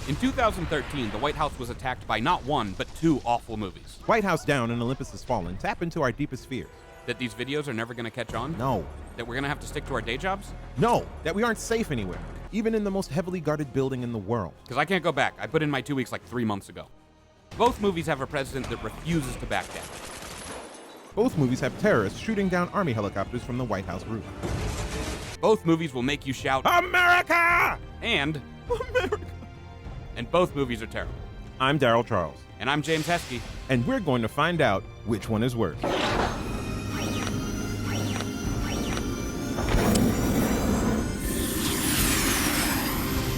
In 2013, the White House was attacked by not one, but two awful movies. White House Down and Olympus Has Fallen tap into our deepest fears. That these videos are never going to catch on? No. That we're going to have to stick to our day jobs? No. That we aren't safe anywhere, even in the most heavily guarded building in the world. Because I can't go back. I put in my 2 weeks like 3 months ago. Both movies have a president that refuses to back down. Both movies have terrorists shooting down army helicopters from the White House roof. Both movies will make you shout, America! And America! And both movies are terrible. I'm Darryl Charles. And I'm James Heskey. And we're going to find out which one is worse.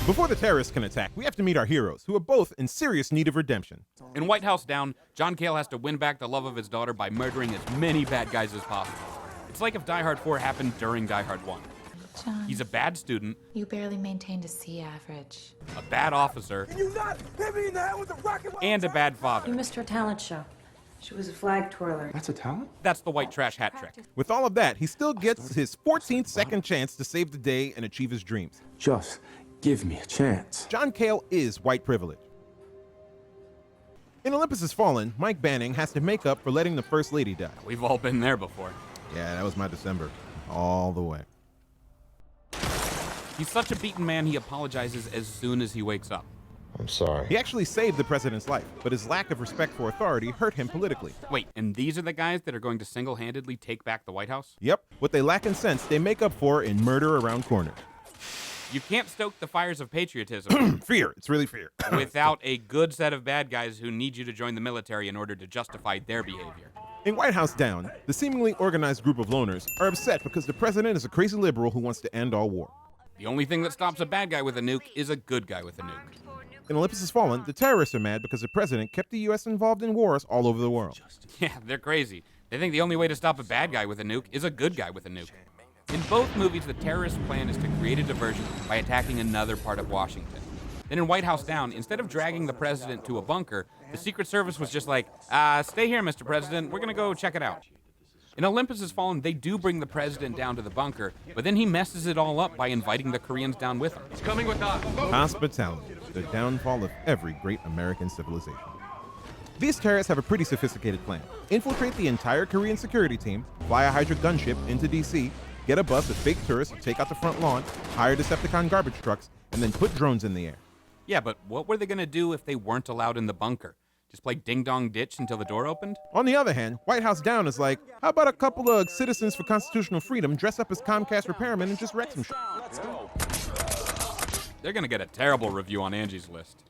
Before the terrorists can attack, we have to meet our heroes, who are both in serious need of redemption. In White House Down, John Cale has to win back the love of his daughter by murdering as many bad guys as possible. It's like if Die Hard 4 happened during Die Hard 1. John, He's a bad student, you barely maintained a C average. a bad officer, Can you not hit me in the head with a rocket? and a bad You father. missed her talent show. She was a flag twirler. That's a talent? That's the white trash hat trick. With all of that, he still gets his 14th second chance to save the day and achieve his dreams. Just give me a chance. John Cale is white privilege. In Olympus Has Fallen, Mike Banning has to make up for letting the First Lady die. We've all been there before. Yeah, that was my December. All the way. He's such a beaten man, he apologizes as soon as he wakes up. I'm sorry. He actually saved the president's life, but his lack of respect for authority hurt him politically. Wait, and these are the guys that are going to single-handedly take back the White House? Yep, what they lack in sense, they make up for in murder around corners. You can't stoke the fires of patriotism Fear, it's really fear. without a good set of bad guys who need you to join the military in order to justify their behavior. In White House Down, the seemingly organized group of loners are upset because the president is a crazy liberal who wants to end all war. The only thing that stops a bad guy with a nuke is a good guy with a nuke. In Olympus Has Fallen, the terrorists are mad because the president kept the U.S. involved in wars all over the world. Yeah, they're crazy. They think the only way to stop a bad guy with a nuke is a good guy with a nuke. In both movies, the terrorist plan is to create a diversion by attacking another part of Washington. Then in White House Down, instead of dragging the president to a bunker, the Secret Service was just like, stay here, Mr. President, we're gonna go check it out. In Olympus Has Fallen, they do bring the president down to the bunker, but then he messes it all up by inviting the Koreans down with him. He's coming with us. Hospitality, the downfall of every great American civilization. These terrorists have a pretty sophisticated plan. Infiltrate the entire Korean security team, fly a Hydra gunship into D.C., get a bus of fake tourists to take out the front lawn, hire Decepticon garbage trucks, and then put drones in the air. Yeah, but what were they gonna do if they weren't allowed in the bunker? Just play ding-dong ditch until the door opened? On the other hand, White House Down is like, how about a couple of citizens for constitutional freedom dress up as Comcast repairmen and just wreck some shit? They're gonna get a terrible review on Angie's List.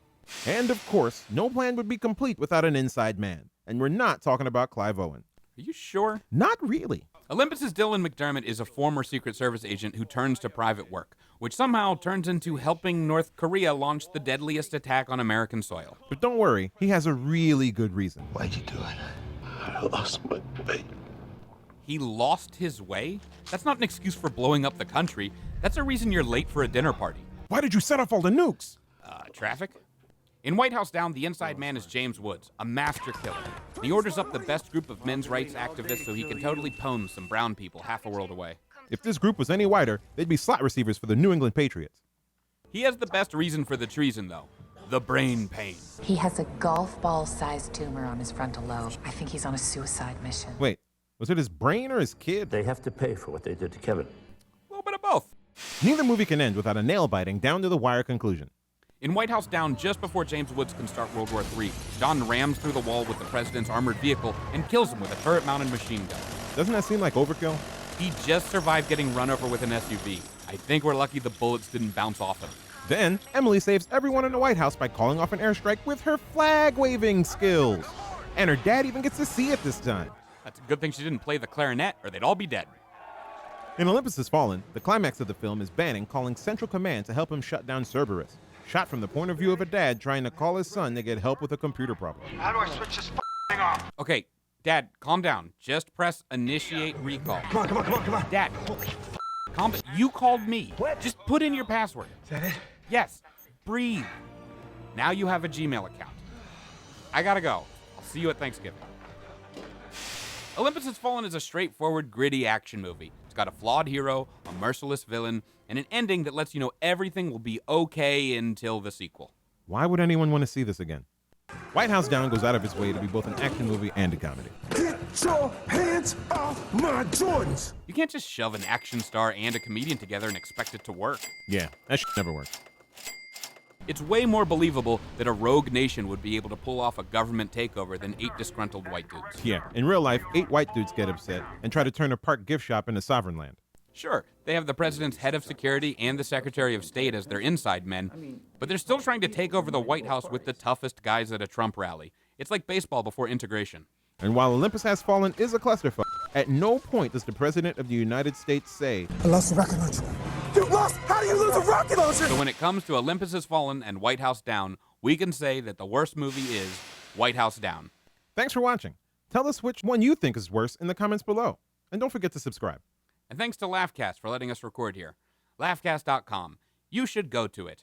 And of course, no plan would be complete without an inside man. And we're not talking about Clive Owen. Are you sure? Not really. Olympus's Dylan McDermott is a former Secret Service agent who turns to private work, which somehow turns into helping North Korea launch the deadliest attack on American soil. But don't worry, he has a really good reason. Why'd you do it? I lost my way. He lost his way? That's not an excuse for blowing up the country. That's a reason you're late for a dinner party. Why did you set off all the nukes? Traffic? In White House Down, the inside man is James Woods, a master killer. He orders up the best group of men's rights activists so he can totally pwn some brown people half a world away. If this group was any whiter, they'd be slot receivers for the New England Patriots. He has the best reason for the treason, though. The brain pain. He has a golf ball-sized tumor on his frontal lobe. I think he's on a suicide mission. Wait, was it his brain or his kid? They have to pay for what they did to Kevin. A little bit of both. Neither movie can end without a nail-biting, down-to-the-wire conclusion. In White House Down, just before James Woods can start World War III, John rams through the wall with the president's armored vehicle and kills him with a turret-mounted machine gun. Doesn't that seem like overkill? He just survived getting run over with an SUV. I think we're lucky the bullets didn't bounce off him. Then, Emily saves everyone in the White House by calling off an airstrike with her flag-waving skills. And her dad even gets to see it this time. That's a good thing she didn't play the clarinet, or they'd all be dead. In Olympus Has Fallen, the climax of the film is Banning calling Central Command to help him shut down Cerberus. Shot from the point of view of a dad trying to call his son to get help with a computer problem. How do I switch this thing off? Okay, Dad, calm down. Just press initiate recall. Come on. Dad, calm down. You called me. Just put in your password. Is that it? Yes. Breathe. Now you have a Gmail account. I gotta go. I'll see you at Thanksgiving. Olympus Has Fallen is a straightforward, gritty action movie. It's got a flawed hero, a merciless villain, and an ending that lets you know everything will be okay until the sequel. Why would anyone want to see this again? White House Down goes out of its way to be both an action movie and a comedy. Get your hands off my Jordans! You can't just shove an action star and a comedian together and expect it to work. Yeah, that shit never works. It's way more believable that a rogue nation would be able to pull off a government takeover than 8 disgruntled white dudes. Yeah, in real life, 8 white dudes get upset and try to turn a park gift shop into sovereign land. Sure, they have the president's head of security and the secretary of state as their inside men, but they're still trying to take over the White House with the toughest guys at a Trump rally. It's like baseball before integration. And while Olympus Has Fallen is a clusterfuck, at no point does the President of the United States say, I lost the rocket launcher. You lost? How do you lose a rocket launcher? So when it comes to Olympus Has Fallen and White House Down, we can say that the worst movie is White House Down. thanks for watching. Tell us which one you think is worse in the comments below. And don't forget to subscribe. And thanks to Laughcast for letting us record here. Laughcast.com. You should go to it.